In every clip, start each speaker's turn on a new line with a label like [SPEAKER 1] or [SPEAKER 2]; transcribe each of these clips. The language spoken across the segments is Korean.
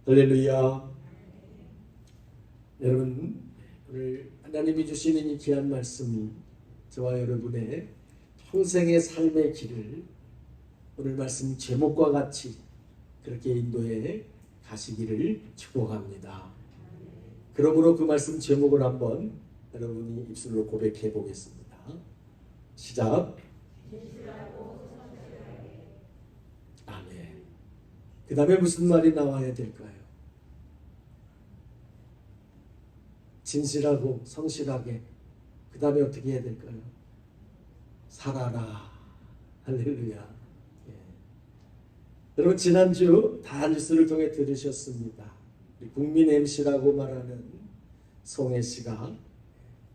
[SPEAKER 1] 할렐루야. 여러분, 오늘 하나님이 주시는 이 귀한 말씀이 저와 여러분의 평생의 삶의 길을 오늘 말씀 제목과 같이 그렇게 인도해 가시기를 축복합니다. 그러므로 그 말씀 제목을 한번 여러분이 입술로 고백해 보겠습니다. 시작. 아멘. 그 다음에 무슨 말이 나와야 될까요? 진실하고 성실하게. 그 다음에 어떻게 해야 될까요? 살아라. 할렐루야. 예. 여러분, 지난주 다 뉴스를 통해 들으셨습니다. 국민 MC라고 말하는 송혜 씨가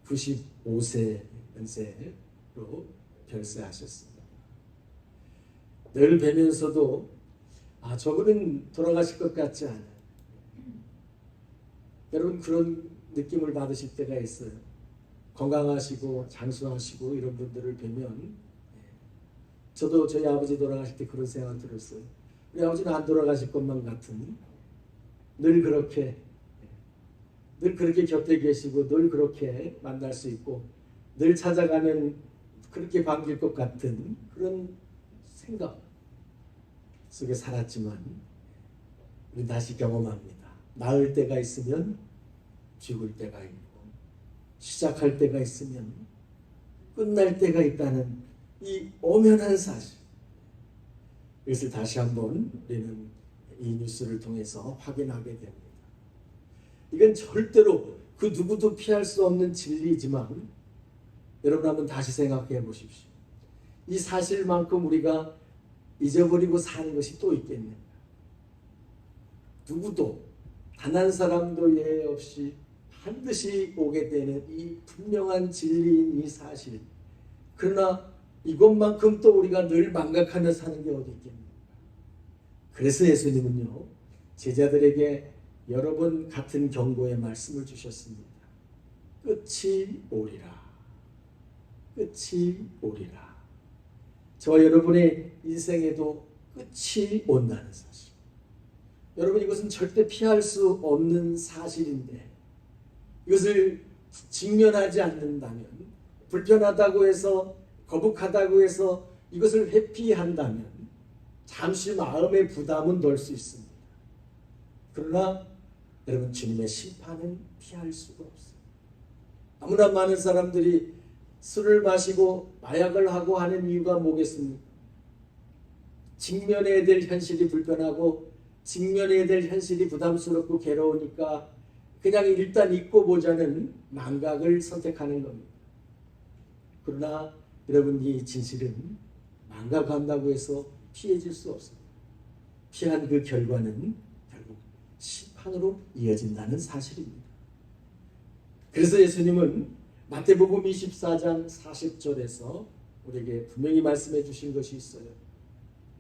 [SPEAKER 1] 95세 연세로 별세하셨습니다. 늘 뵈면서도 저분은 돌아가실 것 같지 않아요. 여러분, 그런 느낌을 받으실 때가 있어요. 건강하시고 장수하시고 이런 분들을 뵈면, 저도 저희 아버지 돌아가실 때 그런 생각 들었어요. 우리 아버지는 안 돌아가실 것만 같은, 늘 그렇게 곁에 계시고 늘 그렇게 만날 수 있고 늘 찾아가면 그렇게 반길 것 같은 그런 생각 속에 살았지만, 우리 다시 경험합니다. 나을 때가 있으면 죽을 때가 있고, 시작할 때가 있으면 끝날 때가 있다는 이 엄연한 사실, 이것을 다시 한번 우리는 이 뉴스를 통해서 확인하게 됩니다. 이건 절대로 그 누구도 피할 수 없는 진리지만, 여러분 한번 다시 생각해 보십시오. 이 사실만큼 우리가 잊어버리고 사는 것이 또 있겠는가? 누구도, 단 한 사람도 예외 없이 반드시 오게 되는 이 분명한 진리인 이 사실. 그러나 이것만큼 또 우리가 늘 망각하며 사는 게 어디 있겠는가? 그래서 예수님은요, 제자들에게 여러 번 같은 경고의 말씀을 주셨습니다. 끝이 오리라. 끝이 오리라. 저와 여러분의 인생에도 끝이 온다는 사실. 여러분, 이것은 절대 피할 수 없는 사실인데, 이것을 직면하지 않는다면, 불편하다고 해서, 거북하다고 해서 이것을 회피한다면 잠시 마음의 부담은 덜 수 있습니다. 그러나 여러분, 주님의 심판은 피할 수가 없어요. 너무나 많은 사람들이 술을 마시고 마약을 하고 하는 이유가 뭐겠습니까? 직면해야 될 현실이 불편하고 직면해야 될 현실이 부담스럽고 괴로우니까 그냥 일단 잊고 보자는 망각을 선택하는 겁니다. 그러나 여러분, 이 진실은 망각한다고 해서 피해질 수 없습니다. 피한 그 결과는 결국 심판으로 이어진다는 사실입니다. 그래서 예수님은 마태복음 24장 40절에서 우리에게 분명히 말씀해 주신 것이 있어요.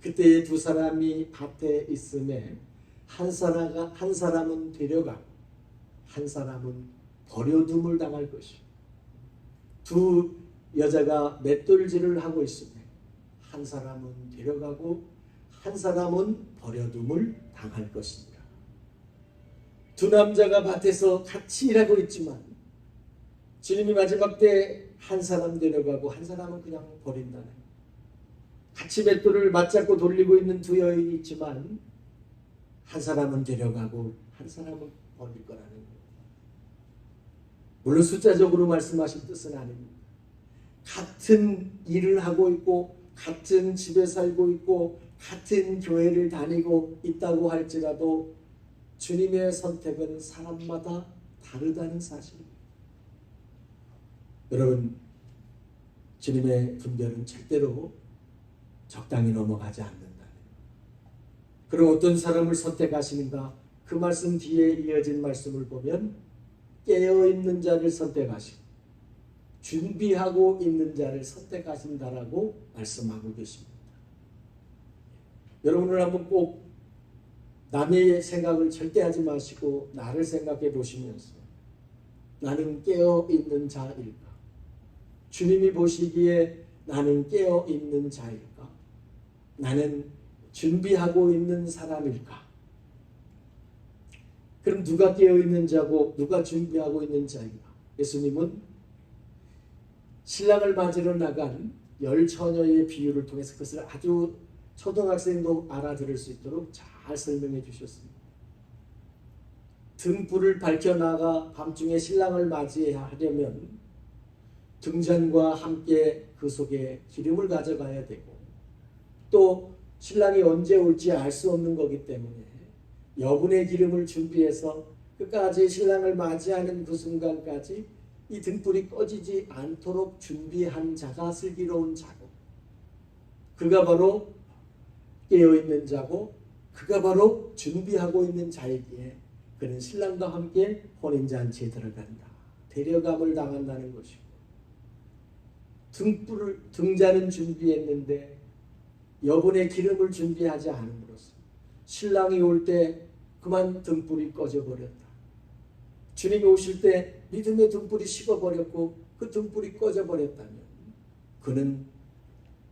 [SPEAKER 1] 그때 두 사람이 밭에 있음에 한 사람은 데려가고 한 사람은 버려둠을 당할 것이요. 두 여자가 맷돌질을 하고 있으면 한 사람은 데려가고 한 사람은 버려둠을 당할 것입니다. 두 남자가 밭에서 같이 일하고 있지만 주님이 마지막 때 한 사람 데려가고 한 사람은 그냥 버린다는, 같이 맷돌을 맞잡고 돌리고 있는 두 여인이 있지만 한 사람은 데려가고 한 사람은 버릴 거라는 거예요. 물론 숫자적으로 말씀하신 뜻은 아닙니다. 같은 일을 하고 있고 같은 집에 살고 있고 같은 교회를 다니고 있다고 할지라도 주님의 선택은 사람마다 다르다는 사실입니다. 여러분, 주님의 분별은 절대로 적당히 넘어가지 않는다. 그럼 어떤 사람을 선택하시는가? 그 말씀 뒤에 이어진 말씀을 보면 깨어있는 자를 선택하시고 준비하고 있는 자를 선택하신다라고 말씀하고 계십니다. 여러분을 한번 꼭 남의 생각을 절대 하지 마시고 나를 생각해 보시면서, 나는 깨어있는 자일까? 주님이 보시기에 나는 깨어있는 자일까? 나는 준비하고 있는 사람일까? 그럼 누가 깨어 있는 자고 누가 준비하고 있는 자인가? 예수님은 신랑을 맞으러 나간 10처녀의 비유를 통해서 그것을 아주 초등학생도 알아들을 수 있도록 잘 설명해 주셨습니다. 등불을 밝혀나가 밤중에 신랑을 맞이하려면 등잔과 함께 그 속에 기름을 가져가야 되고, 또 신랑이 언제 올지 알 수 없는 거기 때문에 여분의 기름을 준비해서 끝까지 신랑을 맞이하는 그 순간까지 이 등불이 꺼지지 않도록 준비한 자가 슬기로운 자고, 그가 바로 깨어있는 자고, 그가 바로 준비하고 있는 자이기에 그는 신랑과 함께 혼인잔치에 들어간다, 데려감을 당한다는 것이고, 등잔은 준비했는데 여분의 기름을 준비하지 않음으로써 신랑이 올 때 그만 등불이 꺼져버렸다. 주님이 오실 때 믿음의 등불이 식어버렸고 그 등불이 꺼져버렸다면 그는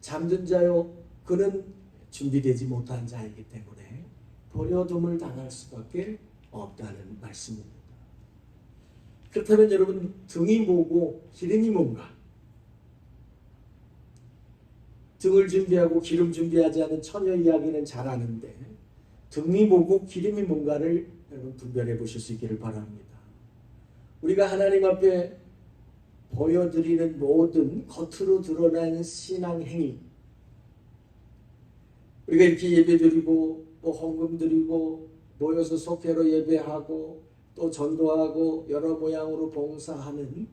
[SPEAKER 1] 잠든 자요, 그는 준비되지 못한 자이기 때문에 버려둠을 당할 수밖에 없다는 말씀입니다. 그렇다면 여러분, 등이 뭐고 기름이 뭔가? 등을 준비하고 기름 준비하지 않은 처녀 이야기는 잘 아는데 등이 뭐고 기름이 뭔가를 여러분 분별해 보실 수 있기를 바랍니다. 우리가 하나님 앞에 보여드리는 모든 겉으로 드러나는 신앙 행위, 우리가 이렇게 예배드리고 또 헌금 드리고 모여서 속회로 예배하고 또 전도하고 여러 모양으로 봉사하는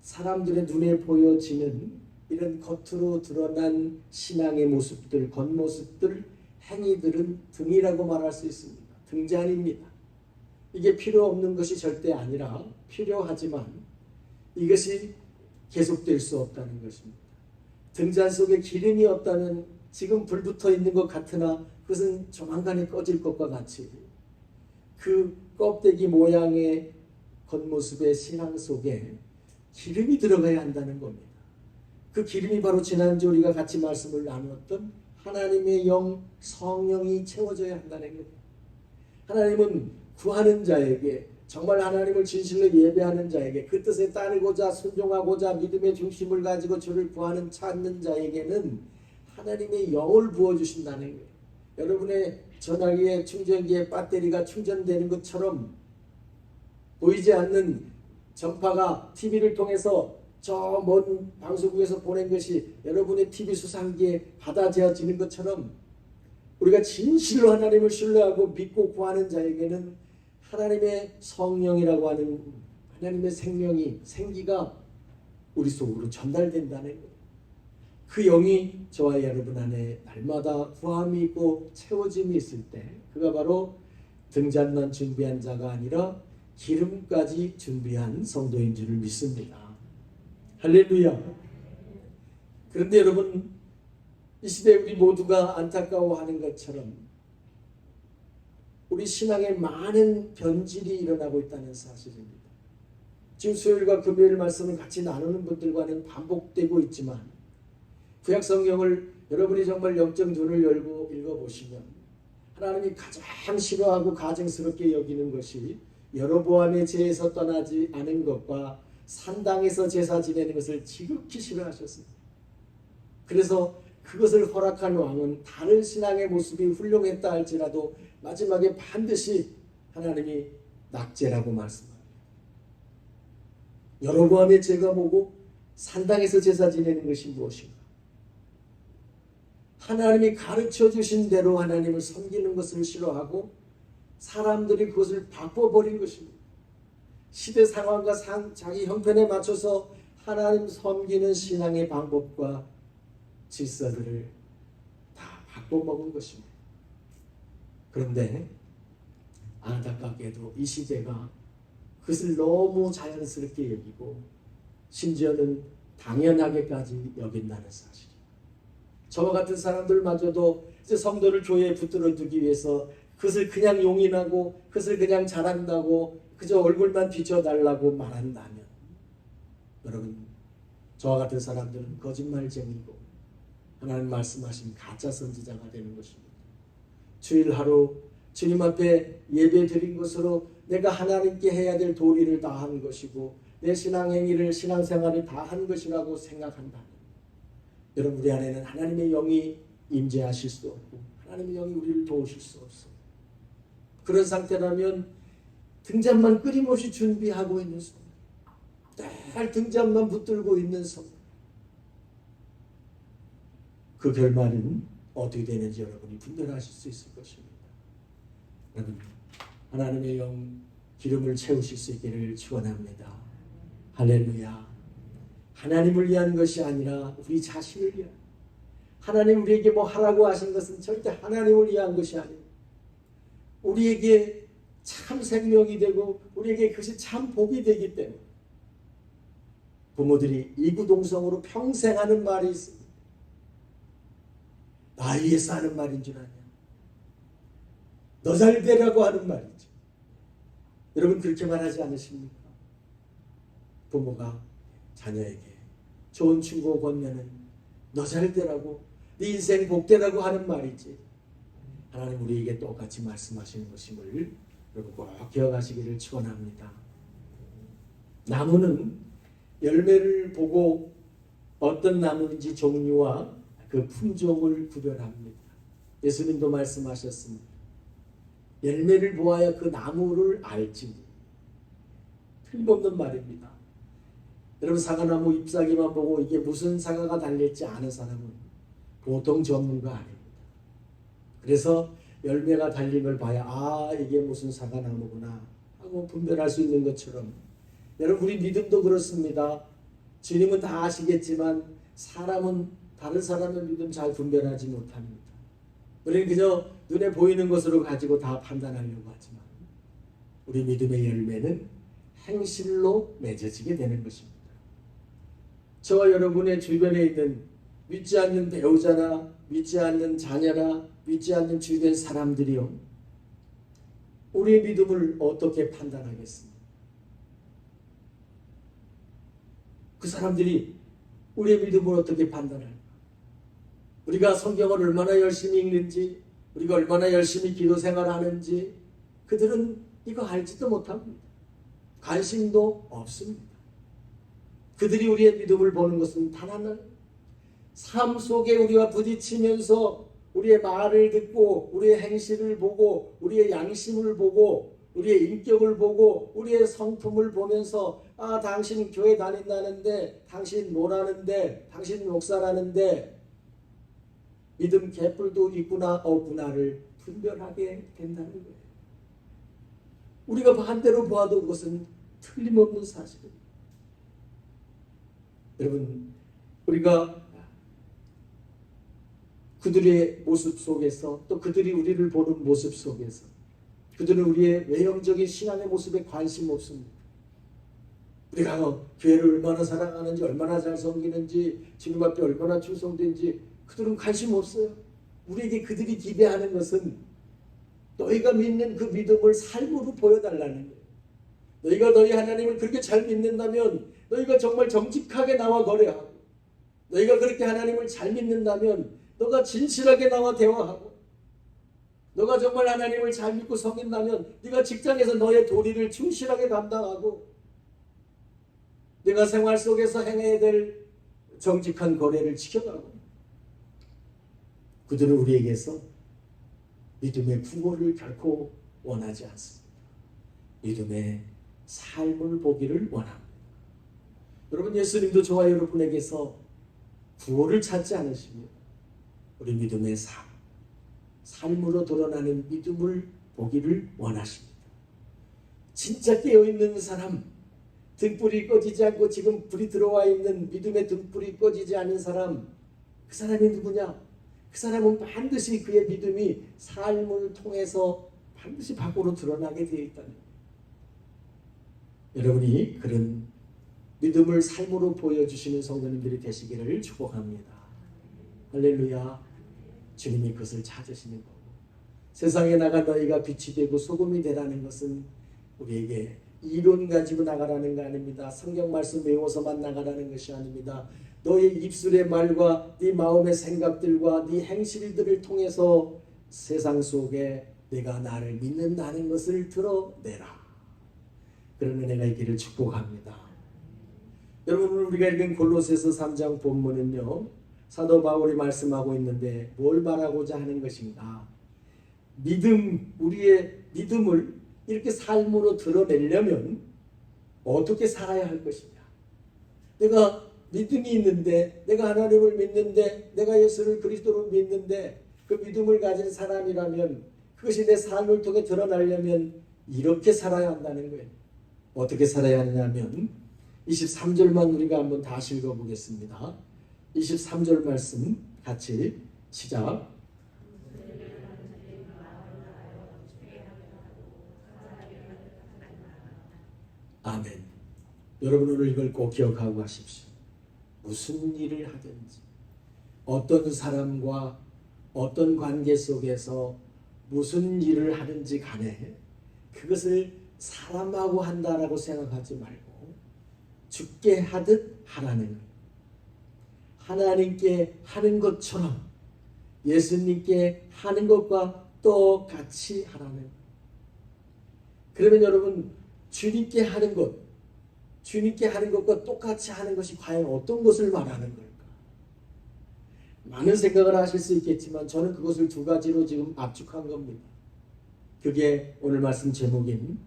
[SPEAKER 1] 사람들의 눈에 보여지는 이런 겉으로 드러난 신앙의 모습들, 겉모습들, 행위들은 등이라고 말할 수 있습니다. 등잔입니다. 이게 필요 없는 것이 절대 아니라 필요하지만 이것이 계속될 수 없다는 것입니다. 등잔 속에 기름이 없다면 지금 불 붙어 있는 것 같으나 그것은 조만간에 꺼질 것과 같이 그 껍데기 모양의 겉모습의 신앙 속에 기름이 들어가야 한다는 겁니다. 그 기름이 바로 지난주 우리가 같이 말씀을 나누었던 하나님의 영, 성령이 채워져야 한다는 겁니다. 하나님은 구하는 자에게, 정말 하나님을 진실로 예배하는 자에게, 그 뜻에 따르고자 순종하고자 믿음의 중심을 가지고 주를 구하는 찾는 자에게는 하나님의 영을 부어주신다는 거예요. 여러분의 전화기에 충전기에 배터리가 충전되는 것처럼 보이지 않는 전파가 TV를 통해서 저 먼 방송국에서 보낸 것이 여러분의 TV 수상기에 받아들여지는 것처럼 우리가 진실로 하나님을 신뢰하고 믿고 구하는 자에게는 하나님의 성령이라고 하는 하나님의 생명이, 생기가 우리 속으로 전달된다는 거예요. 그 영이 저와 여러분 안에 날마다 구함이 있고 채워짐이 있을 때 그가 바로 등잔만 준비한 자가 아니라 기름까지 준비한 성도인 줄을 믿습니다. 할렐루야. 그런데 여러분, 이 시대에 우리 모두가 안타까워하는 것처럼 우리 신앙에 많은 변질이 일어나고 있다는 사실입니다. 지금 수요일과 금요일 말씀을 같이 나누는 분들과는 반복되고 있지만 구약성경을 여러분이 정말 영적 눈을 열고 읽어보시면 하나님이 가장 싫어하고 가증스럽게 여기는 것이 여로보암의 죄에서 떠나지 않은 것과 산당에서 제사 지내는 것을 지극히 싫어하셨습니다. 그래서 그것을 허락한 왕은 다른 신앙의 모습이 훌륭했다 할지라도 마지막에 반드시 하나님이 낙제라고 말씀합니다. 여로보암의 죄가 뭐고 산당에서 제사 지내는 것이 무엇인가? 하나님이 가르쳐 주신 대로 하나님을 섬기는 것을 싫어하고 사람들이 그것을 바꿔버린 것입니다. 시대 상황과 자기 형편에 맞춰서 하나님 섬기는 신앙의 방법과 질서들을 다 바꿔먹은 것입니다. 그런데 안타깝게도 이 시대가 그것을 너무 자연스럽게 여기고 심지어는 당연하게까지 여긴다는 사실이에요. 저와 같은 사람들마저도 이제 성도를 교회에 붙들어 두기 위해서 그것을 그냥 용인하고 그것을 그냥 잘한다고 그저 얼굴만 비춰달라고 말한다면 여러분, 저와 같은 사람들은 거짓말쟁이고 하나님 말씀하신 가짜 선지자가 되는 것입니다. 주일 하루 주님 앞에 예배 드린 것으로 내가 하나님께 해야 될 도리를 다 한 것이고 내 신앙행위를 신앙생활을 다 한 것이라고 생각한다면 여러분 우리 안에는 하나님의 영이 임재하실 수 없고 하나님의 영이 우리를 도우실 수 없어. 그런 상태라면 등잔만 끊임없이 준비하고 있는 손, 늘 등잔만 붙들고 있는 손, 그 결말은 어떻게 되는지 여러분이 분별하실 수 있을 것입니다. 여러분 하나님의 영 기름을 채우실 수 있기를 축원합니다. 할렐루야. 하나님을 위한 것이 아니라 우리 자신을 위한, 하나님 우리에게 뭐 하라고 하신 것은 절대 하나님을 위한 것이 아닙니다. 우리에게 참 생명이 되고 우리에게 그것이 참 복이 되기 때문에 부모들이 이구동성으로 평생 하는 말이 있습니다. 나 위해서 하는 말인 줄 아냐? 너 잘 되라고 하는 말이죠. 여러분 그렇게 말하지 않으십니까? 부모가 자녀에게 좋은 충고 권면은 너 잘 되라고, 네 인생 복되라고 하는 말이지. 하나님 우리에게 똑같이 말씀하시는 것임을 여러분 꼭 기억하시기를 축원합니다. 나무는 열매를 보고 어떤 나무인지 종류와 그 품종을 구별합니다. 예수님도 말씀하셨습니다. 열매를 보아야 그 나무를 알지. 틀림없는 말입니다. 여러분 사과나무 잎사귀만 보고 이게 무슨 사과가 달릴지 아는 사람은 보통 전문가 아닙니다. 그래서 열매가 달린 걸 봐야 아 이게 무슨 사과나무구나 하고 분별할 수 있는 것처럼 여러분 우리 믿음도 그렇습니다. 주님은 다 아시겠지만 사람은 다른 사람의 믿음 잘 분별하지 못합니다. 우리는 그저 눈에 보이는 것으로 가지고 다 판단하려고 하지만 우리 믿음의 열매는 행실로 맺어지게 되는 것입니다. 저와 여러분의 주변에 있는 믿지 않는 배우자나 믿지 않는 자녀나 믿지 않는 주변 사람들이요, 우리의 믿음을 어떻게 판단하겠습니까? 그 사람들이 우리의 믿음을 어떻게 판단할까? 우리가 성경을 얼마나 열심히 읽는지, 우리가 얼마나 열심히 기도 생활하는지 그들은 이거 알지도 못합니다. 관심도 없습니다. 그들이 우리의 믿음을 보는 것은 단 하나, 삶 속에 우리와 부딪히면서 우리의 말을 듣고 우리의 행실을 보고 우리의 양심을 보고 우리의 인격을 보고 우리의 성품을 보면서 아 당신 교회 다닌다는데 당신 뭐라는데 당신 목사라는데 믿음 개뿔도 있구나 없구나를 분별하게 된다는 거예요. 우리가 반대로 보아도 그것은 틀림없는 사실입니다. 여러분 우리가 그들의 모습 속에서 또 그들이 우리를 보는 모습 속에서 그들은 우리의 외형적인 신앙의 모습에 관심 없습니다. 우리가 교회를 얼마나 사랑하는지 얼마나 잘 섬기는지 주님 앞에 얼마나 충성된지 그들은 관심 없어요. 우리에게 그들이 기대하는 것은 너희가 믿는 그 믿음을 삶으로 보여달라는 거예요. 너희가 너희 하나님을 그렇게 잘 믿는다면 너희가 정말 정직하게 나와 거래하고 너희가 그렇게 하나님을 잘 믿는다면 너가 진실하게 나와 대화하고 너가 정말 하나님을 잘 믿고 섬긴다면 네가 직장에서 너의 도리를 충실하게 감당하고 네가 생활 속에서 행해야 될 정직한 거래를 지켜가고 그들은 우리에게서 믿음의 부모를 결코 원하지 않습니다. 믿음의 삶을 보기를 원합니다. 여러분 예수님도 저와 여러분에게서 구호를 찾지 않으십니다. 우리 믿음의 삶으로 드러나는 믿음을 보기를 원하십니다. 진짜 깨어있는 사람, 등불이 꺼지지 않고 지금 불이 들어와 있는 믿음의 등불이 꺼지지 않은 사람, 그 사람이 누구냐? 그 사람은 반드시 그의 믿음이 삶을 통해서 반드시 밖으로 드러나게 되어 있다는 거예요. 여러분이 그런 믿음을 삶으로 보여주시는 성도님들이 되시기를 축복합니다. 할렐루야. 주님이 그것을 찾으시는 거고 세상에 나가 너희가 빛이 되고 소금이 되라는 것은 우리에게 이론 가지고 나가라는 거 아닙니다. 성경 말씀 외워서만 나가라는 것이 아닙니다. 너의 입술의 말과 네 마음의 생각들과 네 행실들을 통해서 세상 속에 내가 나를 믿는다는 것을 드러내라. 그런 은혜가 있기를 축복합니다. 여러분, 오늘 우리가 읽은 골로새서 3장 본문은요, 사도 바울이 말씀하고 있는데 뭘 말하고자 하는 것인가? 우리의 믿음을 이렇게 삶으로 드러내려면 어떻게 살아야 할 것이냐? 내가 믿음이 있는데, 내가 하나님을 믿는데, 내가 예수를 그리스도로 믿는데 그 믿음을 가진 사람이라면 그것이 내 삶을 통해 드러나려면 이렇게 살아야 한다는 거예요. 어떻게 살아야 하냐면 23절만 우리가 한번 다시 읽어보겠습니다. 23절 말씀 같이 시작. 아멘. 여러분, 오늘 이걸 꼭 기억하고 가십시오. 무슨 일을 하든지, 어떤 사람과 어떤 관계 속에서 무슨 일을 하든지 간에 그것을 사람하고 한다라고 생각하지 말고 주께 하듯 하라는 거예요. 하나님께 하는 것처럼 예수님께 하는 것과 똑같이 하라는 거예요. 그러면 여러분, 주님께 하는 것과 똑같이 하는 것이 과연 어떤 것을 말하는 걸까? 많은 생각을 하실 수 있겠지만 저는 그것을 두 가지로 지금 압축한 겁니다. 그게 오늘 말씀 제목인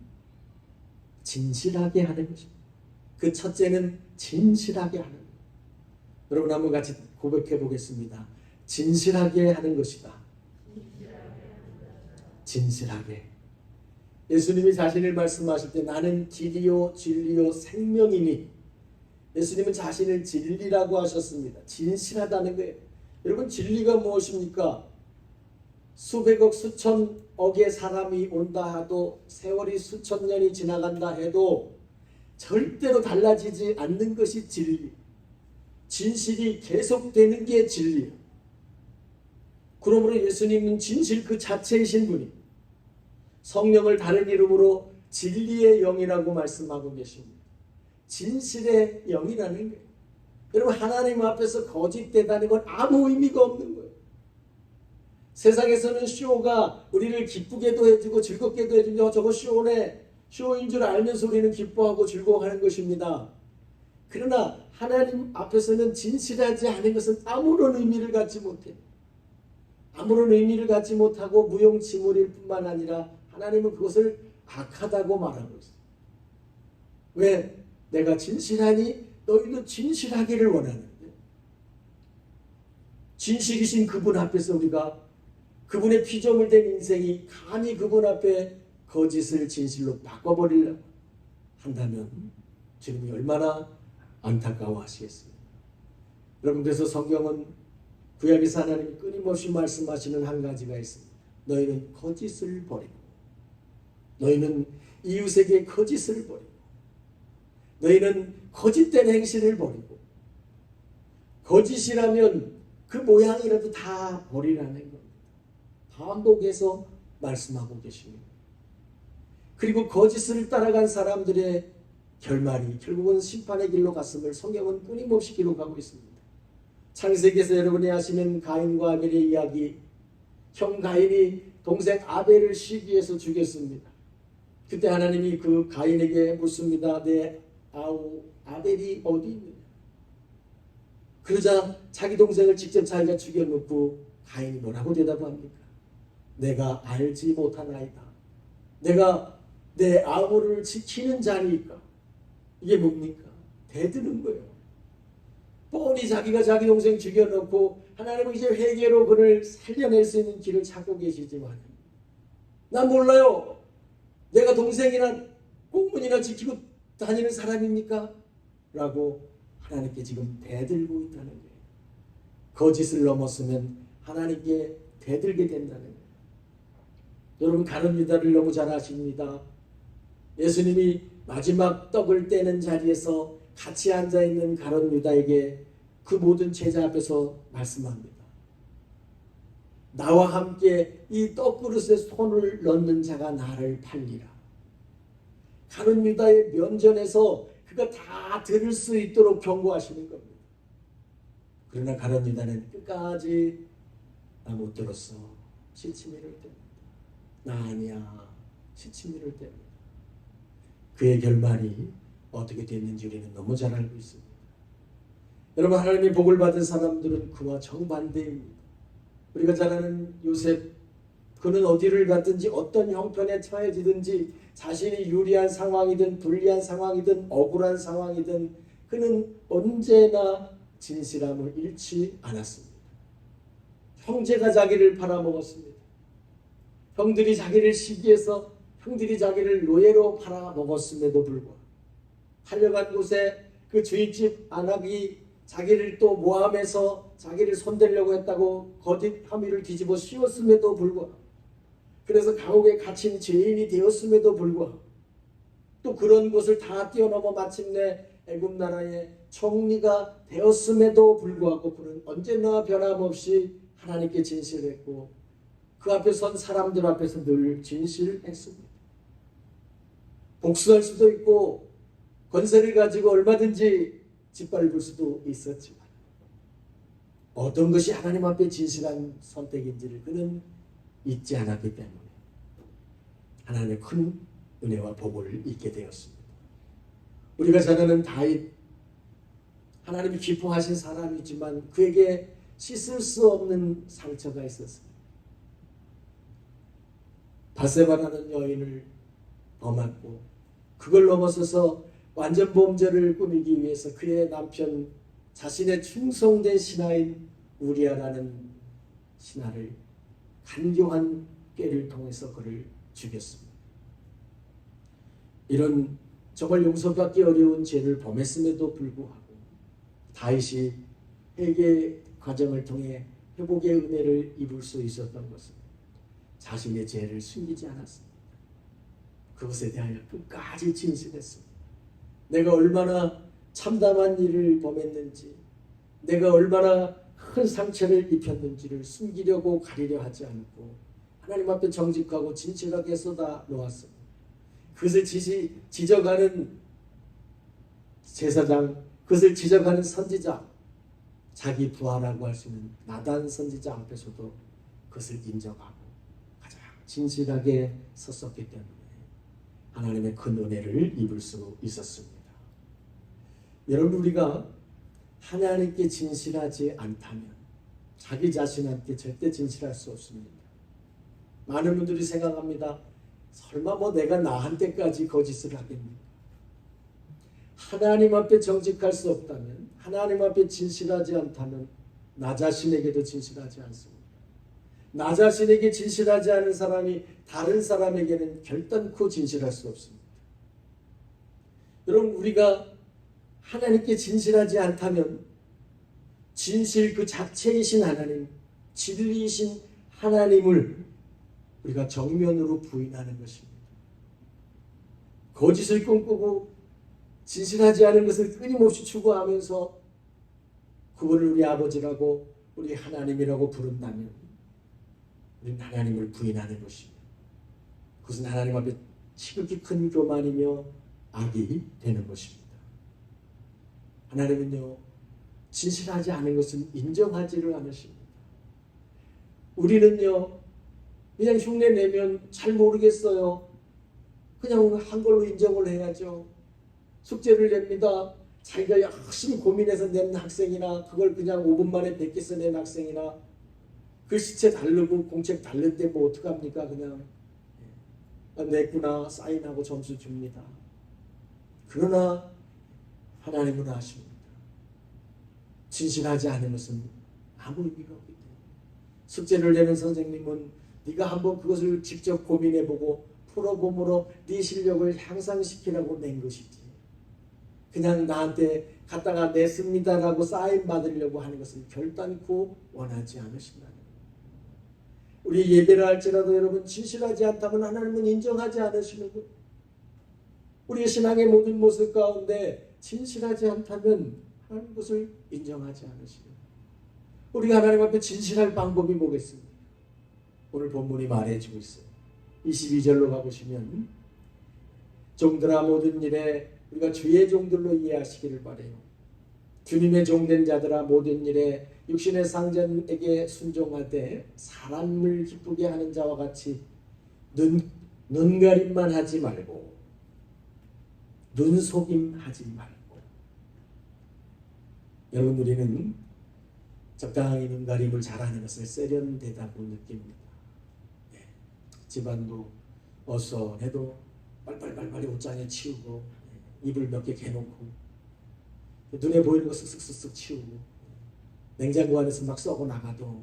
[SPEAKER 1] 진실하게 하는 것입니다. 그 첫째는 진실하게 하는 것. 여러분, 한번 같이 고백해 보겠습니다. 진실하게 하는 것이다. 진실하게. 예수님이 자신을 말씀하실 때 나는 길이요 진리요 생명이니, 예수님은 자신을 진리라고 하셨습니다. 진실하다는 거예요. 여러분, 진리가 무엇입니까? 수백억 수천억의 사람이 온다 해도, 세월이 수천 년이 지나간다 해도 절대로 달라지지 않는 것이 진리. 진실이 계속되는 게 진리예요. 그러므로 예수님은 진실 그 자체이신 분이 성령을 다른 이름으로 진리의 영이라고 말씀하고 계십니다. 진실의 영이라는 거예요. 여러분, 하나님 앞에서 거짓되다는 건 아무 의미가 없는 거예요. 세상에서는 쇼가 우리를 기쁘게도 해주고 즐겁게도 해주고 저거 쇼인 줄 알면서 우리는 기뻐하고 즐거워하는 것입니다. 그러나 하나님 앞에서는 진실하지 않은 것은 아무런 의미를 갖지 못해요. 아무런 의미를 갖지 못하고 무용지물일 뿐만 아니라 하나님은 그것을 악하다고 말하고 있어요. 왜? 내가 진실하니 너희도 진실하기를 원하는데, 진실이신 그분 앞에서 우리가 그분의 피조물 된 인생이 감히 그분 앞에 거짓을 진실로 바꿔버리려고 한다면 주님이 얼마나 안타까워하시겠습니까? 여러분, 그래서 성경은 구약에서 하나님이 끊임없이 말씀하시는 한 가지가 있습니다. 너희는 거짓을 버리고, 너희는 이웃에게 거짓을 버리고, 너희는 거짓된 행실을 버리고, 거짓이라면 그 모양이라도 다 버리라는 겁니다. 반복해서 말씀하고 계십니다. 그리고 거짓을 따라간 사람들의 결말이 결국은 심판의 길로 갔음을 성경은 끊임없이 기록하고 있습니다. 창세기에서 여러분이 아시는 가인과 아벨의 이야기, 형 가인이 동생 아벨을 시기해서 죽였습니다. 그때 하나님이 그 가인에게 묻습니다. 내 아우 아벨이 어디 있느냐? 그러자 자기 동생을 직접 자기가 죽여놓고 가인이 뭐라고 대답합니까? 내가 알지 못하나이다. 내가 내 아우를 지키는 자니까. 이게 뭡니까? 대드는 거예요. 뻔히 자기가 자기 동생 죽여놓고 하나님은 이제 회개로 그를 살려낼 수 있는 길을 찾고 계시지만, 난 몰라요. 내가 동생이나 공문이나 지키고 다니는 사람입니까? 라고 하나님께 지금 대들고 있다는 거예요. 거짓을 넘었으면 하나님께 대들게 된다는 거예요. 여러분, 가룟 유다를 너무 잘 아십니다. 예수님이 마지막 떡을 떼는 자리에서 같이 앉아있는 가룟 유다에게 그 모든 제자 앞에서 말씀합니다. 나와 함께 이 떡그릇에 손을 넣는 자가 나를 팔리라. 가룟 유다의 면전에서 그가 다 들을 수 있도록 경고하시는 겁니다. 그러나 가룟 유다는 끝까지 나 못 들었어. 시치미를 뗍니다. 나 아니야. 시치미를 뗍니다. 그의 결말이 어떻게 됐는지 우리는 너무 잘 알고 있습니다. 여러분, 하나님의 복을 받은 사람들은 그와 정반대입니다. 우리가 잘 아는 요셉, 그는 어디를 갔든지 어떤 형편에 처해지든지 자신이 유리한 상황이든 불리한 상황이든 억울한 상황이든 그는 언제나 진실함을 잃지 않았습니다. 형제가 자기를 팔아먹었습니다. 형들이 자기를 시기해서 형들이 자기를 노예로 팔아먹었음에도 불구하고 팔려간 곳에 그 주인집 안악이 자기를 또 모함해서 자기를 손대려고 했다고 거짓 혐의를 뒤집어 씌웠음에도 불구하고, 그래서 감옥에 갇힌 죄인이 되었음에도 불구하고, 또 그런 곳을 다 뛰어넘어 마침내 애굽 나라의 총리가 되었음에도 불구하고 그는 언제나 변함없이 하나님께 진실했고 그 앞에 선 사람들 앞에서 늘 진실했습니다. 복수할 수도 있고 권세를 가지고 얼마든지 짓밟을 수도 있었지만 어떤 것이 하나님 앞에 진실한 선택인지를 그는 잊지 않았기 때문에 하나님의 큰 은혜와 복을 잊게 되었습니다. 우리가 잘 아는 다윗, 하나님이 기뻐하신 사람이지만 그에게 씻을 수 없는 상처가 있었습니다. 바세바라는 여인을 범했고 그걸 넘어서서 완전 범죄를 꾸미기 위해서 그의 남편, 자신의 충성된 신하인 우리아라는 신하를 간교한 꾀를 통해서 그를 죽였습니다. 이런 정말 용서받기 어려운 죄를 범했음에도 불구하고 다윗이 회개 과정을 통해 회복의 은혜를 입을 수 있었던 것은 자신의 죄를 숨기지 않았습니다. 그것에 대하여 끝까지 진실했습니다. 내가 얼마나 참담한 일을 범했는지, 내가 얼마나 큰 상처를 입혔는지를 숨기려고 가리려 하지 않고 하나님 앞에 정직하고 진실하게 쏟아 놓았습니다. 그것을 지적하는 제사장, 그것을 지적하는 선지자, 자기 부하라고 할 수 있는 나단 선지자 앞에서도 그것을 인정하고 가장 진실하게 섰었기 때문에 하나님의 큰 은혜를 입을 수 있었습니다. 여러분, 우리가 하나님께 진실하지 않다면 자기 자신한테 절대 진실할 수 없습니다. 많은 분들이 생각합니다. 설마 뭐 내가 나한테까지 거짓을 하겠니? 하나님 앞에 정직할 수 없다면, 하나님 앞에 진실하지 않다면 나 자신에게도 진실하지 않습니다. 나 자신에게 진실하지 않은 사람이 다른 사람에게는 결단코 진실할 수 없습니다. 여러분, 우리가 하나님께 진실하지 않다면 진실 그 자체이신 하나님, 진리이신 하나님을 우리가 정면으로 부인하는 것입니다. 거짓을 꿈꾸고 진실하지 않은 것을 끊임없이 추구하면서 그거를 우리 아버지라고 우리 하나님이라고 부른다면 우리는 하나님을 부인하는 것입니다. 그것은 하나님 앞에 지극히 큰 교만이며 악이 되는 것입니다. 하나님은요, 진실하지 않은 것은 인정하지를 않으십니다. 우리는요, 그냥 흉내 내면 잘 모르겠어요. 그냥 한 걸로 인정을 해야죠. 숙제를 냅니다. 자기가 열심히 고민해서 낸 학생이나 그걸 그냥 5분 만에 100개 써낸 학생이나 글씨체 다르고 공책 다른데 뭐 어떡합니까? 그냥 냈구나 사인하고 점수 줍니다. 그러나 하나님은 아십니다. 진실하지 않은 것은 아무 의미가 없기 때문에 숙제를 내는 선생님은 네가 한번 그것을 직접 고민해보고 풀어봄으로 네 실력을 향상시키라고 낸 것이지, 그냥 나한테 갖다가 냈습니다라고 사인 받으려고 하는 것은 결단코 원하지 않으신다는 거예요. 우리 예배를 할지라도 여러분, 진실하지 않다면 하나님은 인정하지 않으시는 거예요. 우리의 신앙의 모든 모습 가운데 진실하지 않다면 하나님 것을 인정하지 않으시는 거예요. 우리가 하나님 앞에 진실할 방법이 뭐겠습니까? 오늘 본문이 말해주고 있어요. 22절로 가보시면, 종들아 모든 일에, 우리가 주의 종들로 이해하시기를 바라요. 주님의 종된 자들아 모든 일에 육신의 상전에게 순종하되 사람을 기쁘게 하는 자와 같이 눈가림만 하지 말고 눈속임하지 말고. 여러분, 우리는 적당히 눈가림을 잘하는 것을 세련되다고 느낍니다. 네. 집안도 어수선해도 빨빨빨빨이 옷장에 치우고, 이불 몇 개 개놓고, 눈에 보이는 거 쓱쓱쓱쓱 치우고, 냉장고 안에서 막 썩어 나가도,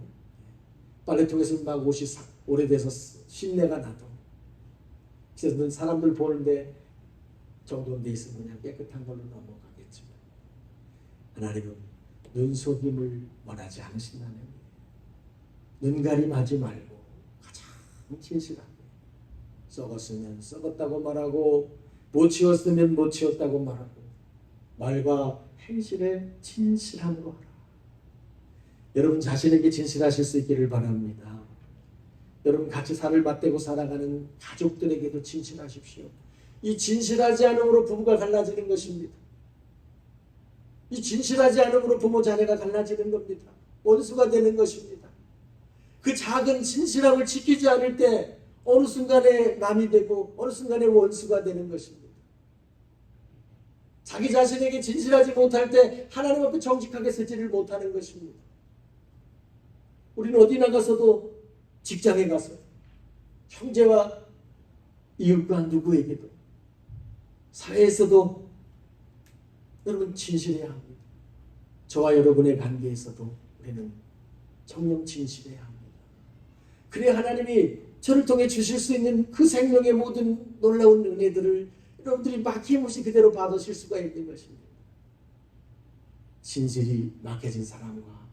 [SPEAKER 1] 빨래통에서 막 옷이 오래돼서 신내가 나도, 그래서 사람들 보는데 정돈돼 있으면 그냥 깨끗한 걸로 넘어가겠지만, 하나님은 눈속임을 원하지 않으신다는 거예요. 눈가림하지 말고 가장 진실하게, 썩었으면 썩었다고 말하고, 못 치웠으면 못 치웠다고 말하고, 말과 행실에 진실함으로 하라. 여러분 자신에게 진실하실 수 있기를 바랍니다. 여러분 같이 살을 맞대고 살아가는 가족들에게도 진실하십시오. 이 진실하지 않음으로 부부가 갈라지는 것입니다. 이 진실하지 않음으로 부모 자녀가 갈라지는 겁니다. 원수가 되는 것입니다. 그 작은 진실함을 지키지 않을 때 어느 순간에 남이 되고 어느 순간에 원수가 되는 것입니다. 자기 자신에게 진실하지 못할 때 하나님 앞에 정직하게 서지를 못하는 것입니다. 우리는 어디 나가서도, 직장에 가서 형제와 이웃과 누구에게도, 사회에서도 여러분 진실해야 합니다. 저와 여러분의 관계에서도 우리는 정녕 진실해야 합니다. 그래야 하나님이 저를 통해 주실 수 있는 그 생명의 모든 놀라운 은혜들을 여러분들이 막힘없이 그대로 받으실 수가 있는 것입니다. 진실이 막혀진 사람과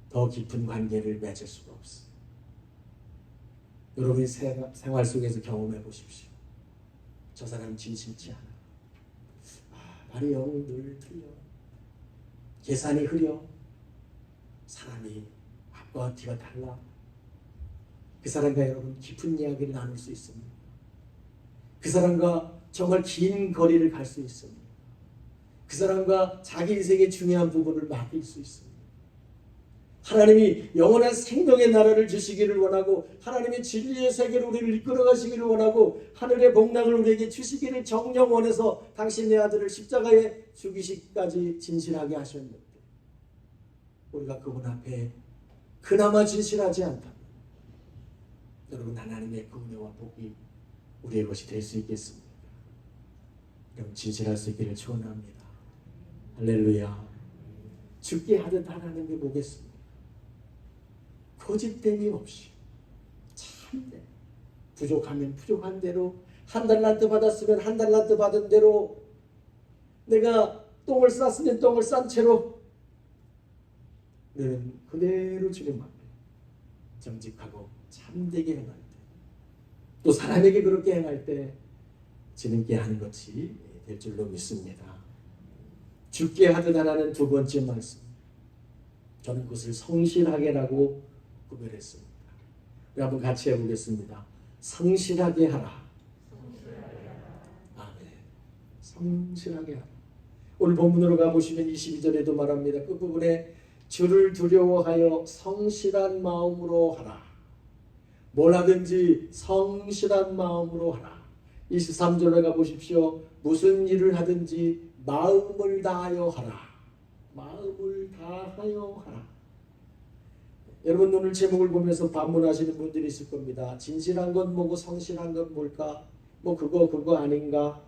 [SPEAKER 1] 더 깊은 관계를 맺을 수가 없어요. 여러분이 생활 속에서 경험해 보십시오. 저 사람 진실치 않아. 말이 영 늘 틀려. 계산이 흐려. 사람이 앞과 뒤가 달라. 그 사람과 여러분 깊은 이야기를 나눌 수 있습니다. 그 사람과 정말 긴 거리를 갈 수 있습니다. 그 사람과 자기 인생의 중요한 부분을 맡길 수 있습니다. 하나님이 영원한 생명의 나라를 주시기를 원하고, 하나님의 진리의 세계로 우리를 이끌어 가시기를 원하고, 하늘의 복락을 우리에게 주시기를 정녕 원해서 당신의 아들을 십자가에 죽이시기까지 진실하게 하셨는데, 우리가 그분 앞에 그나마 진실하지 않다면 여러분 하나님의 그 은혜와 복이 우리의 것이 될 수 있겠습니까? 여러분 진실할 수 있기를 축원합니다. 할렐루야. 죽게 하듯 하나님께 보겠습니다. 거짓됨이 없이 참되, 부족하면 부족한 대로, 한 달란트 받았으면 한 달란트 받은 대로, 내가 똥을 쌌으면 똥을 싼 채로 너는 그대로 주님 앞에 정직하고 참되게 행할 때, 또 사람에게 그렇게 행할 때 주님께 하는 것이 될 줄로 믿습니다. 죽게 하듯 하라는 두 번째 말씀, 저는 그것을 성실하게라고 구별했습니다. 우리 한번 같이 해보겠습니다. 성실하게 하라. 아멘. 성실하게 하라. 오늘 본문으로 가보시면 22절에도 말합니다. 끝부분에 주를 두려워하여 성실한 마음으로 하라. 뭘 하든지 성실한 마음으로 하라. 23절에 가보십시오. 무슨 일을 하든지 마음을 다하여 하라. 마음을 다하여 하라. 여러분 오늘 제목을 보면서 반문하시는 분들이 있을 겁니다. 진실한 건 뭐고 성실한 건 뭘까? 뭐 그거 아닌가?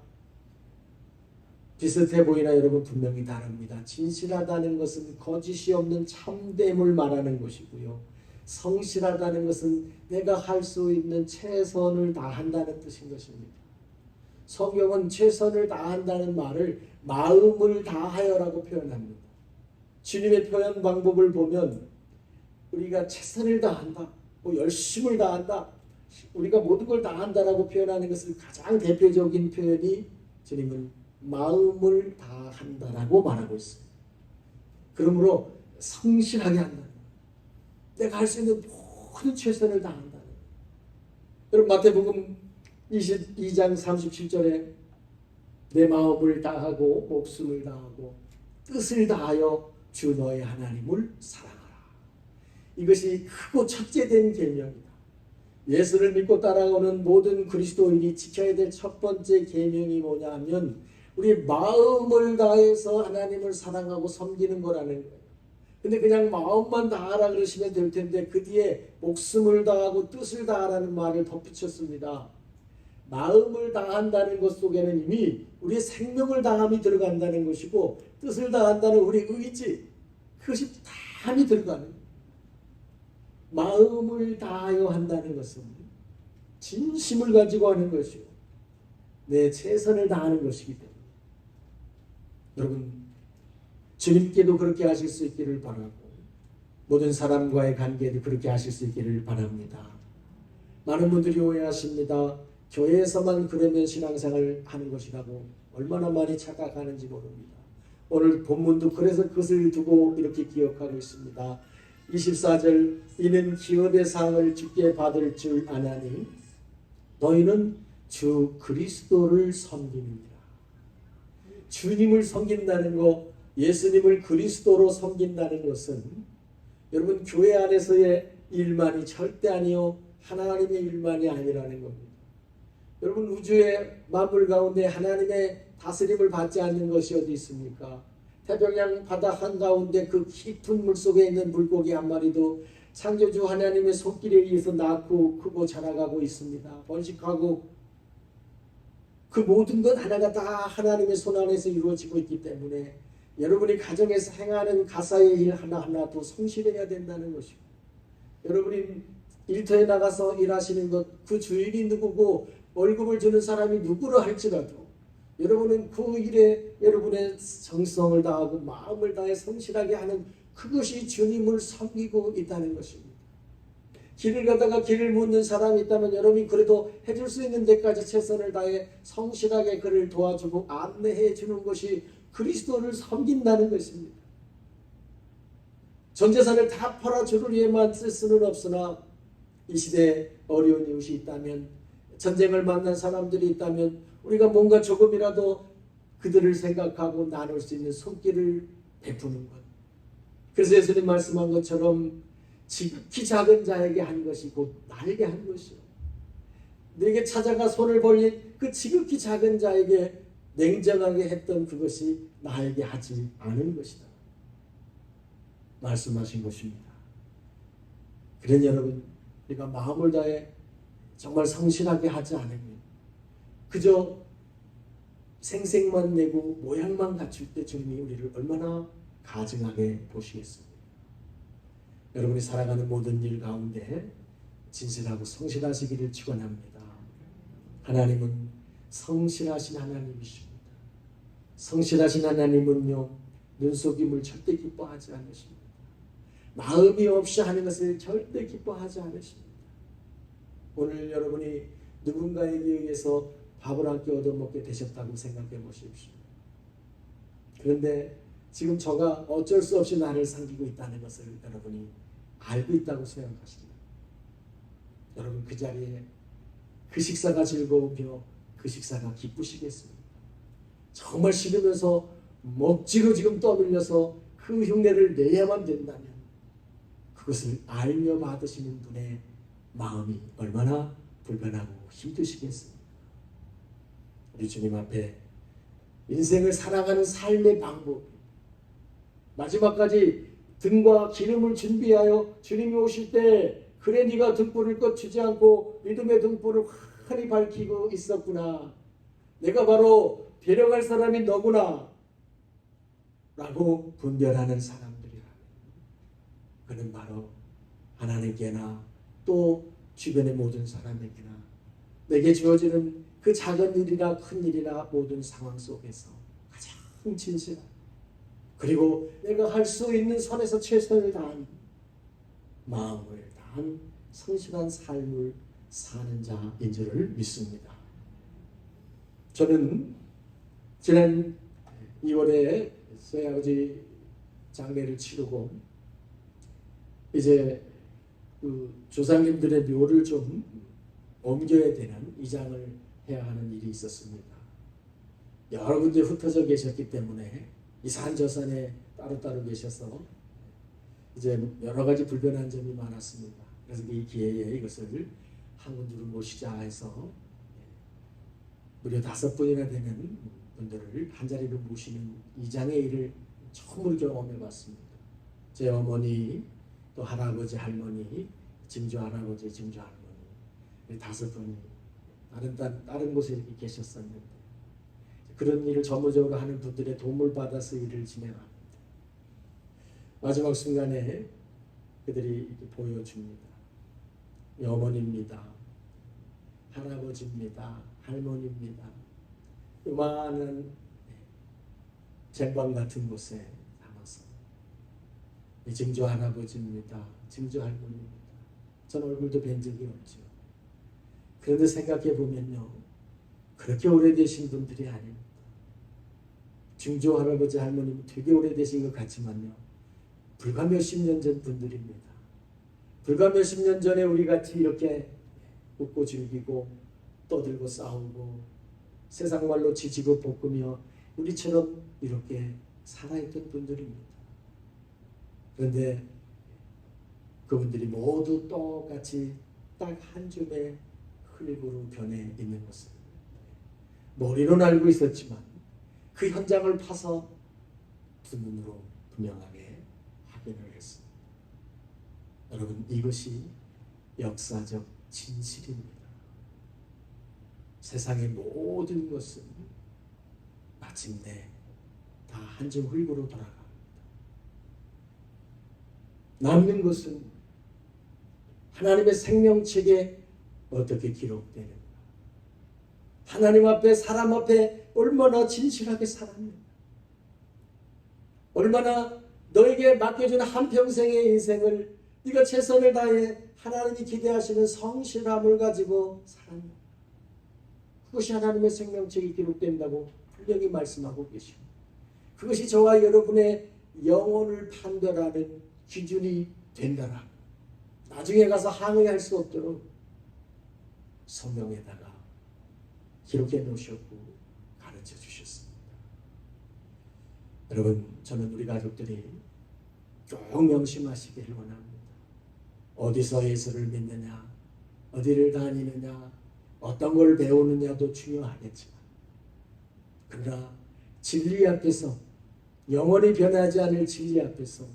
[SPEAKER 1] 비슷해 보이나 여러분 분명히 다릅니다. 진실하다는 것은 거짓이 없는 참됨을 말하는 것이고요. 성실하다는 것은 내가 할 수 있는 최선을 다한다는 뜻인 것입니다. 성경은 최선을 다한다는 말을 마음을 다하여라고 표현합니다. 주님의 표현 방법을 보면 우리가 최선을 다한다, 뭐 열심을 다한다, 우리가 모든 걸 다한다라고 표현하는 것을 가장 대표적인 표현이 주님은 마음을 다한다라고 말하고 있습니다. 그러므로 성실하게 한다는 거예요. 내가 할 수 있는 모든 최선을 다한다는 거예요. 여러분 마태복음 22장 37절에 내 마음을 다하고 목숨을 다하고 뜻을 다하여 주 너의 하나님을 사랑하라. 이것이 크고 첫째된 계명이다. 예수를 믿고 따라오는 모든 그리스도인이 지켜야 될 첫 번째 계명이 뭐냐 하면 우리 마음을 다해서 하나님을 사랑하고 섬기는 거라는 거예요. 근데 그냥 마음만 다하라 그러시면 될 텐데 그 뒤에 목숨을 다하고 뜻을 다하라는 말을 덧붙였습니다. 마음을 다한다는 것 속에는 이미 우리의 생명을 다함이 들어간다는 것이고 뜻을 다한다는 우리 의지, 그것이 다함이 들어가는 거예요. 마음을 다하여 한다는 것은 진심을 가지고 하는 것이고 내 최선을 다하는 것이기 때문에 여러분 주님께도 그렇게 하실 수 있기를 바라고 모든 사람과의 관계도 그렇게 하실 수 있기를 바랍니다. 많은 분들이 오해하십니다. 교회에서만 그러면 신앙생활을 하는 것이라고 얼마나 많이 착각하는지 모릅니다. 오늘 본문도 그래서 그것을 두고 이렇게 기억하고 있습니다. 24절 이는 기업의 상을 주께 받을 줄 아나니 너희는 주 그리스도를 섬기느니라. 주님을 섬긴다는 것, 예수님을 그리스도로 섬긴다는 것은 여러분 교회 안에서의 일만이 절대 아니요 하나님의 일만이 아니라는 겁니다. 여러분 우주의 만물 가운데 하나님의 다스림을 받지 않는 것이 어디 있습니까? 태평양 바다 한가운데 그 깊은 물속에 있는 물고기 한 마리도 창조주 하나님의 손길에 의해서 낳고 크고 자라가고 있습니다. 번식하고 그 모든 것 하나가 다 하나님의 손 안에서 이루어지고 있기 때문에 여러분이 가정에서 행하는 가사의 일 하나하나도 성실해야 된다는 것이고 여러분이 일터에 나가서 일하시는 것 그 주인이 누구고 월급을 주는 사람이 누구라 할지라도 여러분은 그 일에 여러분의 정성을 다하고 마음을 다해 성실하게 하는 그것이 주님을 섬기고 있다는 것입니다. 길을 가다가 길을 묻는 사람이 있다면 여러분이 그래도 해줄 수 있는 데까지 최선을 다해 성실하게 그를 도와주고 안내해 주는 것이 그리스도를 섬긴다는 것입니다. 전 재산을 다 팔아 주를 위해만 쓸 수는 없으나 이 시대에 어려운 이웃이 있다면 전쟁을 만난 사람들이 있다면 우리가 뭔가 조금이라도 그들을 생각하고 나눌 수 있는 손길을 베푸는 것. 그래서 예수님 말씀한 것처럼 지극히 작은 자에게 한 것이 곧 나에게 한 것이요. 내게 찾아가 손을 벌린 그 지극히 작은 자에게 냉정하게 했던 그것이 나에게 하지 않은 것이다. 말씀하신 것입니다. 그런 여러분, 우리가 마음을 다해 정말 성실하게 하지 않으면 그저 생색만 내고 모양만 갖출 때 주님이 우리를 얼마나 가증하게 보시겠습니까? 여러분이 살아가는 모든 일 가운데 진실하고 성실하시기를 축원합니다. 하나님은 성실하신 하나님이십니다. 성실하신 하나님은요 눈속임을 절대 기뻐하지 않으십니다. 마음이 없이 하는 것을 절대 기뻐하지 않으십니다. 오늘 여러분이 누군가에게 의해서 밥을 한 끼 얻어먹게 되셨다고 생각해 보십시오. 그런데 지금 저가 어쩔 수 없이 나를 섬기고 있다는 것을 여러분이 알고 있다고 생각하십니다. 여러분 그 자리에 그 식사가 즐거우며 그 식사가 기쁘시겠습니까? 정말 싫으면서 먹지로 지금 떠밀려서 그 흉내를 내야만 된다면 그것을 알며 받으시는 분의 마음이 얼마나 불편하고 힘드시겠습니까? 우리 주님 앞에 인생을 살아가는 삶의 방법 마지막까지 등과 기름을 준비하여 주님이 오실 때 그래 네가 등불을 꺼주지 않고 믿음의 등불을 환히 밝히고 있었구나. 내가 바로 데려갈 사람이 너구나 라고 분별하는 사람들이라면 그는 바로 하나님께나 또 주변의 모든 사람에게나 내게 주어지는 그 작은 일이나 큰 일이나 모든 상황 속에서 가장 진실한 그리고 내가 할 수 있는 선에서 최선을 다한 마음을 다한 성실한 삶을 사는 자인 줄을 믿습니다. 저는 지난 2월에 저희 아버지 장례를 치르고 이제 그 조상님들의 묘를 좀 옮겨야 되는 이장을 해야 하는 일이 있었습니다. 여러 군데 흩어져 계셨기 때문에 이 산 저 산에 따로따로 계셔서 이제 여러 가지 불편한 점이 많았습니다. 그래서 이 기회에 이것을 한 군데로 모시자 해서 무려 5분이나 되는 분들을 한자리로 모시는 이장의 일을 처음으로 경험해 봤습니다. 제 어머니, 또 할아버지, 할머니, 증조 할아버지, 증조 할머니 5분이 다른 곳에 이렇게 계셨었는데 그런 일을 전문적으로 하는 분들의 도움을 받아서 일을 진행합니다. 마지막 순간에 그들이 이렇게 보여줍니다. 어머니입니다. 할아버지입니다. 할머니입니다. 요만한 쟁반 같은 곳에 담아서 증조 할아버지입니다. 증조 할머니입니다. 전 얼굴도 뵌 적이 없죠. 그런데 생각해 보면요, 그렇게 오래되신 분들이 아닙니다. 증조 할아버지 할머니는 되게 오래되신 것 같지만요, 불과 몇십 년 전 분들입니다. 불과 몇십 년 전에 우리 같이 이렇게 웃고 즐기고 떠들고 싸우고 세상 말로 지지고 볶으며 우리처럼 이렇게 살아있던 분들입니다. 그런데 그분들이 모두 똑같이 딱 한 줌의 흙으로 변해 있는 것을 머리로는 알고 있었지만 그 현장을 파서 두 눈으로 분명하게 확인을 했습니다. 여러분, 이것이 역사적 진실입니다. 세상의 모든 것은 마침내 다 한 줌 흙으로 돌아갑니다. 남는 것은 하나님의 생명책에 어떻게 기록되는가? 하나님 앞에, 사람 앞에 얼마나 진실하게 살았는가? 얼마나 너에게 맡겨준 한평생의 인생을 네가 최선을 다해 하나님이 기대하시는 성실함을 가지고 살았는가? 그것이 하나님의 생명책에 기록된다고 분명히 말씀하고 계십니다. 그것이 저와 여러분의 영혼을 판별하는 기준이 된다라. 나중에 가서 항의할 수 없도록 성경에다가 기록해 놓으셨고 가르쳐 주셨습니다. 여러분, 저는 우리 가족들이 꼭 명심하시기를 원합니다. 어디서 예수를 믿느냐, 어디를 다니느냐, 어떤 걸 배우느냐도 중요하겠지만 그러나 진리 앞에서, 영원히 변하지 않을 진리 앞에서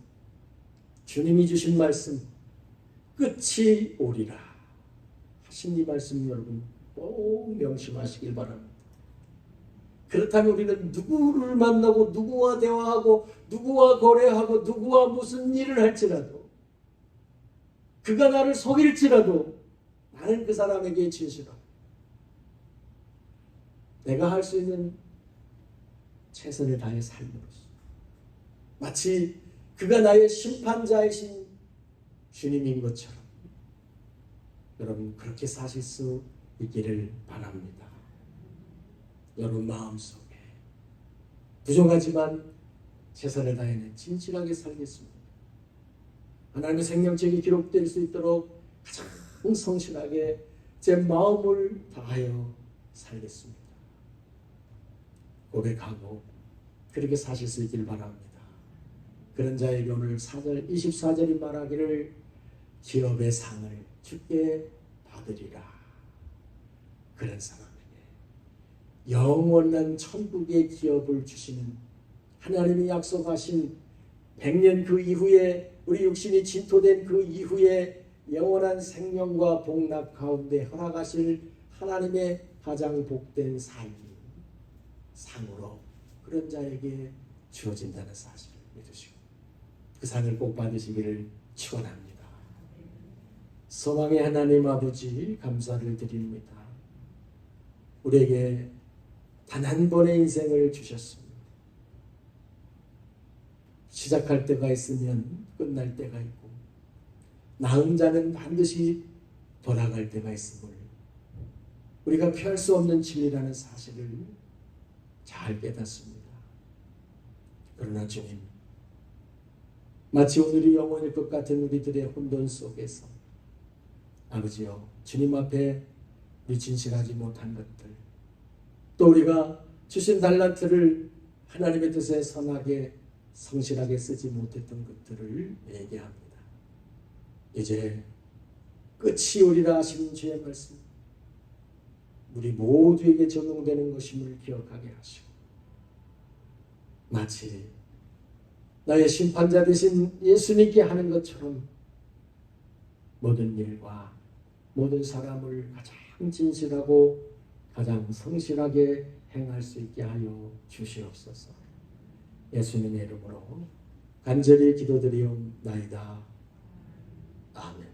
[SPEAKER 1] 주님이 주신 말씀, 끝이 오리라 하신 이 말씀 여러분 꼭 명심하시길 바랍니다. 그렇다면 우리는 누구를 만나고 누구와 대화하고 누구와 거래하고 누구와 무슨 일을 할지라도, 그가 나를 속일지라도 나는 그 사람에게 진실하고 내가 할 수 있는 최선을 다해 삶으로써 마치 그가 나의 심판자이신 주님인 것처럼 여러분 그렇게 사실 수 있기를 바랍니다. 여러분 마음속에 부족하지만 최선을 다해 진실하게 살겠습니다. 하나님의 생명책이 기록될 수 있도록 가장 성실하게 제 마음을 다하여 살겠습니다. 고백하고 그렇게 사실 수 있기를 바랍니다. 그런 자에게 오늘 24절이 말하기를 기업의 상을 주께 받으리라. 그런 사람에게 영원한 천국의 기업을 주시는 하나님이 약속하신 100년 그 이후에 우리 육신이 진토된 그 이후에 영원한 생명과 복락 가운데 허락하실 하나님의 가장 복된 삶이 상으로 그런 자에게 주어진다는 사실을 믿으시고 그 상을 꼭 받으시기를 축원합니다. 소망의 하나님 아버지 감사를 드립니다. 우리에게 단 한 번의 인생을 주셨습니다. 시작할 때가 있으면 끝날 때가 있고 나은 자는 반드시 돌아갈 때가 있음을 우리가 피할 수 없는 진리라는 사실을 잘 깨닫습니다. 그러나 주님, 마치 오늘이 영원일 것 같은 우리들의 혼돈 속에서 아버지여, 주님 앞에 우리 진실하지 못한 것들, 또 우리가 주신 달란트를 하나님의 뜻에 선하게 성실하게 쓰지 못했던 것들을 얘기합니다. 이제 끝이 오리라 하시는 주의 말씀, 우리 모두에게 적용되는 것임을 기억하게 하시고 마치 나의 심판자 되신 예수님께 하는 것처럼 모든 일과 모든 사람을 가장 진실하고 가장 성실하게 행할 수 있게 하여 주시옵소서. 예수님의 이름으로 간절히 기도드리옵나이다. 아멘.